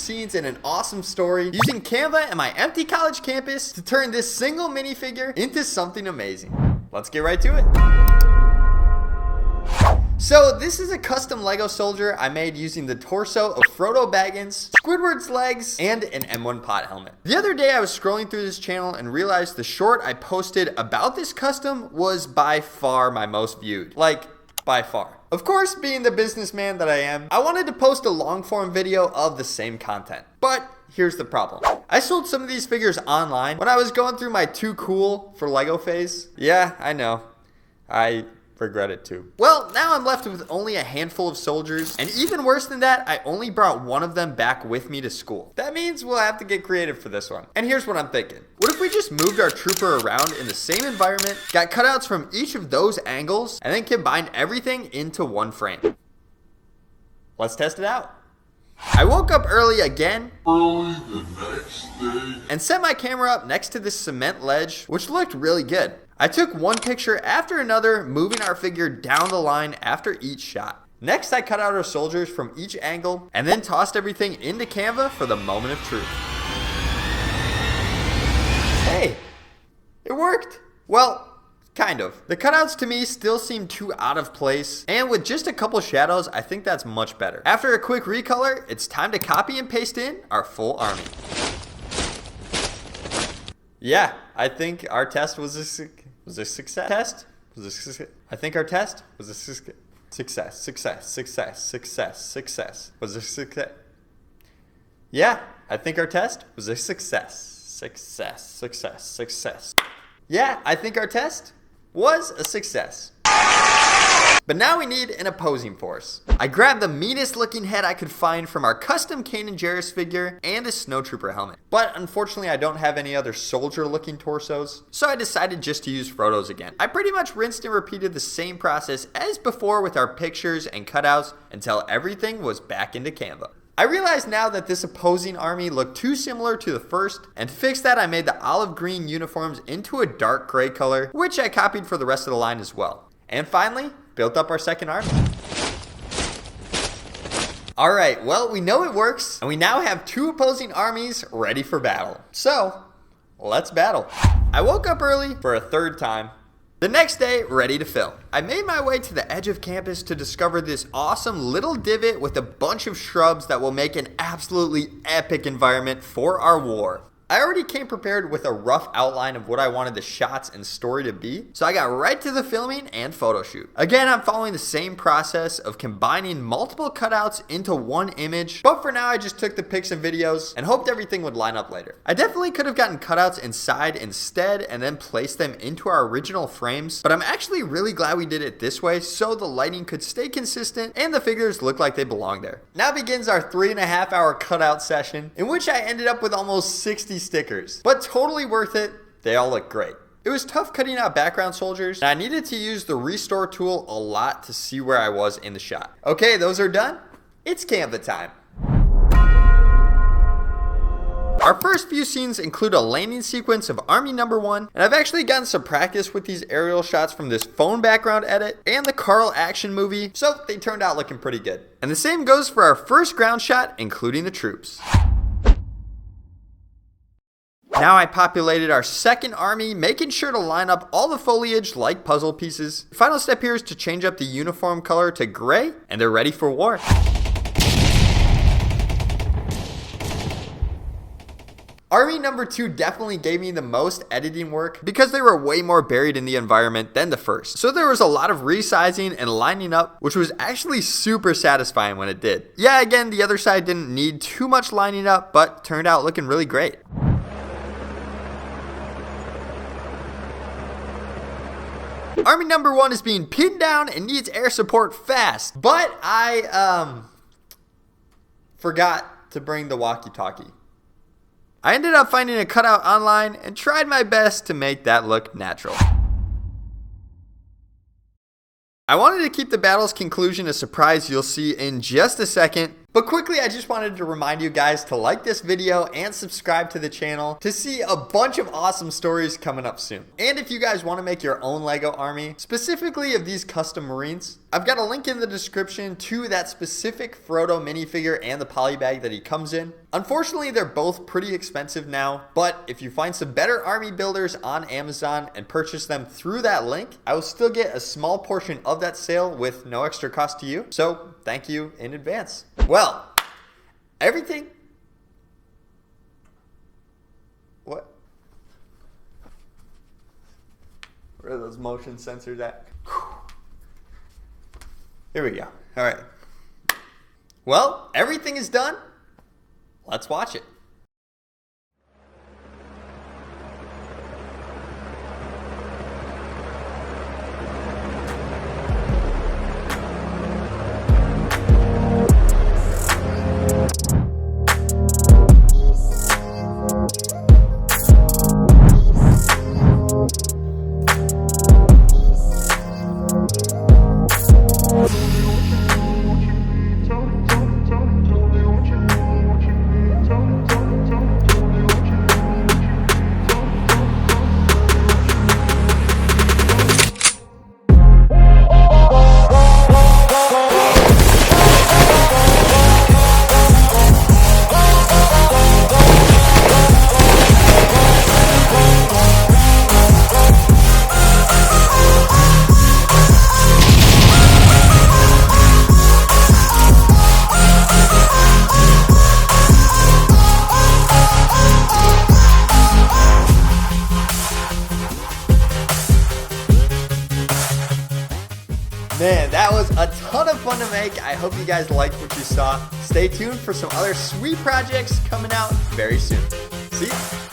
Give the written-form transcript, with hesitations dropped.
scenes in an awesome story using Canva and my empty college campus to turn this single minifigure into something amazing. Let's get right to it. So this is a custom Lego soldier I made using the torso of Frodo Baggins, Squidward's legs, and an M1 pot helmet. The other day I was scrolling through this channel and realized the short I posted about this custom was by far my most viewed. Like, by far. Of course, being the businessman that I am, I wanted to post a long form video of the same content. But here's the problem. I sold some of these figures online when I was going through my too cool for Lego phase. Yeah, I know. I regret it too. Well, now I'm left with only a handful of soldiers, and even worse than that, I only brought one of them back with me to school. That means we'll have to get creative for this one. And here's what I'm thinking. What if we just moved our trooper around in the same environment, got cutouts from each of those angles, and then combined everything into one frame? Let's test it out. I woke up early again The next day. and set my camera up next to this cement ledge, which looked really good. I took one picture after another, moving our figure down the line after each shot. Next, I cut out our soldiers from each angle and then tossed everything into Canva for the moment of truth. Hey, it worked. Well, kind of. The cutouts to me still seem too out of place, and with just a couple shadows, I think that's much better. After a quick recolor, it's time to copy and paste in our full army. Yeah, I think our test was a success. I think our test was a success. Was a success. Yeah, I think our test was a success. Yeah, I think our test was a success. But now we need an opposing force. I grabbed the meanest looking head I could find from our custom Kanan Jarrus figure and a snowtrooper helmet. But unfortunately I don't have any other soldier looking torsos, so I decided just to use Frodo's again. I pretty much rinsed and repeated the same process as before with our pictures and cutouts until everything was back into Canva. I realize now that this opposing army looked too similar to the first, and to fix that I made the olive green uniforms into a dark gray color, which I copied for the rest of the line as well. And finally, built up our second army. Alright, well, we know it works, and we now have two opposing armies ready for battle. So, let's battle. I woke up early for a third time. The next day, ready to film. I made my way to the edge of campus to discover this awesome little divot with a bunch of shrubs that will make an absolutely epic environment for our war. I already came prepared with a rough outline of what I wanted the shots and story to be, so I got right to the filming and photo shoot. Again, I'm following the same process of combining multiple cutouts into one image, but for now I just took the pics and videos and hoped everything would line up later. I definitely could have gotten cutouts inside instead and then placed them into our original frames, but I'm actually really glad we did it this way so the lighting could stay consistent and the figures look like they belong there. Now begins our 3.5 hour cutout session, in which I ended up with almost 60 stickers, but totally worth it. They all look great. It was tough cutting out background soldiers, and I needed to use the restore tool a lot to see where I was in the shot. Okay, those are done. It's Canva time. Our first few scenes include a landing sequence of Army Number 1, and I've actually gotten some practice with these aerial shots from this phone background edit and the Carl action movie, so they turned out looking pretty good. And the same goes for our first ground shot, including the troops. Now I populated our second army, making sure to line up all the foliage like puzzle pieces. The final step here is to change up the uniform color to gray, and they're ready for war. Army number 2 definitely gave me the most editing work because they were way more buried in the environment than the first. So there was a lot of resizing and lining up, which was actually super satisfying when it did. Yeah, again, the other side didn't need too much lining up, but turned out looking really great. Army number 1 is being pinned down and needs air support fast, but I forgot to bring the walkie-talkie. I ended up finding a cutout online and tried my best to make that look natural. I wanted to keep the battle's conclusion a surprise you'll see in just a second, But quickly, I just wanted to remind you guys to like this video and subscribe to the channel to see a bunch of awesome stories coming up soon. And if you guys want to make your own Lego army, specifically of these custom Marines, I've got a link in the description to that specific Frodo minifigure and the poly bag that he comes in. Unfortunately, they're both pretty expensive now, but if you find some better army builders on Amazon and purchase them through that link, I will still get a small portion of that sale with no extra cost to you. So thank you in advance. Well, everything. What? Where are those motion sensors at? Here we go. All right. Well, everything is done. Let's watch it. Man, that was a ton of fun to make. I hope you guys liked what you saw. Stay tuned for some other sweet projects coming out very soon. See ya.